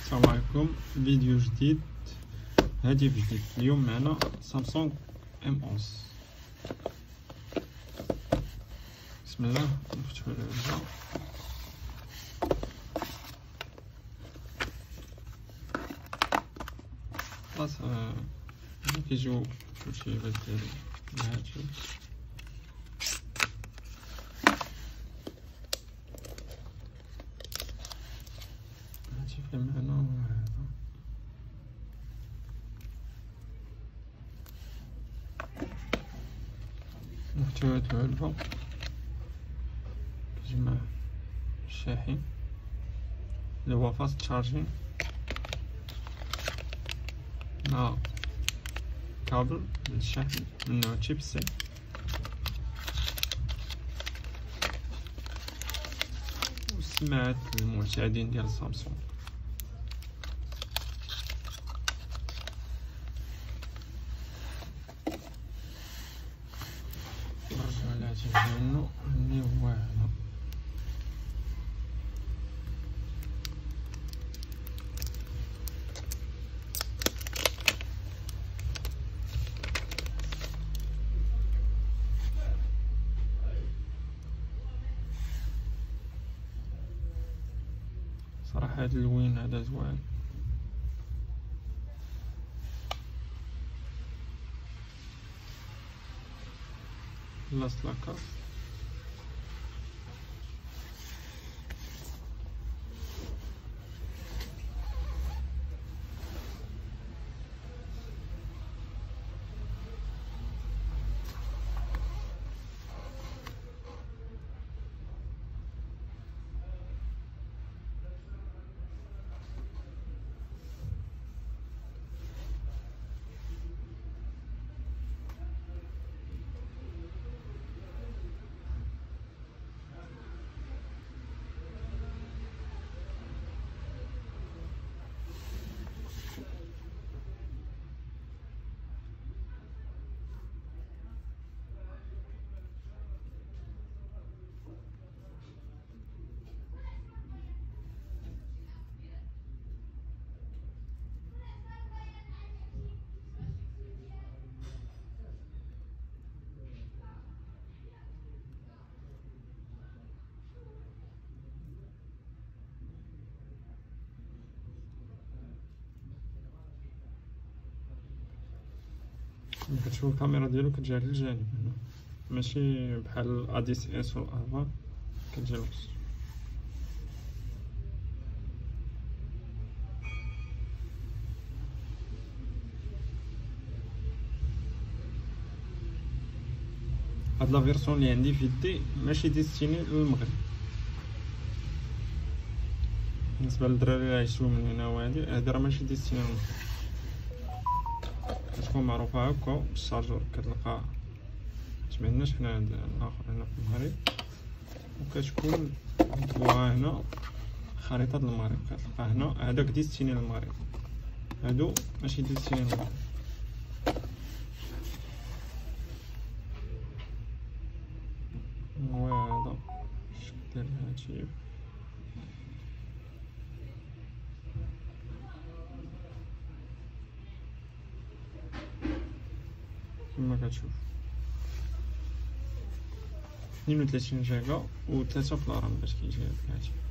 السلام عليكم، فيديو جديد، هاتف جديد. اليوم معنا سامسونج M11. بسم الله، نفتحو العلبة. خلاص كيجيو كلشي باش ديال الهاتف. الهاتف معنا هو هذا. محتويات العلبة كيجمع الشاحن اللي هو فاست تشارجين مع كابل للشحن من نوع تشيب سي، والسماعات المعتادين ديال سامسونج. نرجعو للهاتف ديالنا اللي هو هذا. صراحة هاد اللوين هذا زوين. لاصق لاكاس. كتشوف الكاميرا ديالو كتجي على الجانب هنا، ماشي بحال A10S و الأفا كتجي للوسط. هاد لا فيرسون اللي عندي في يدي ماشي ديستيني للمغرب. بالنسبه للدراري اللي عايشين من هنا وهادي راه ماشي ديستيني للمغرب. كتكون معروفه هكا بالشارجور، كتلقى متبعناش حنا هنا في المغرب، وكتكون مطبوعه هنا خريطه ديال المغرب. كتلقى هنا هذاك ديستيني للمغرب، هادو ماشي ديستيني للمغرب. وهذا الشكل ديال الهاتف. كما كتشوف 32 جيجا و 3 في الرام باش كيجي هاد الهاتف.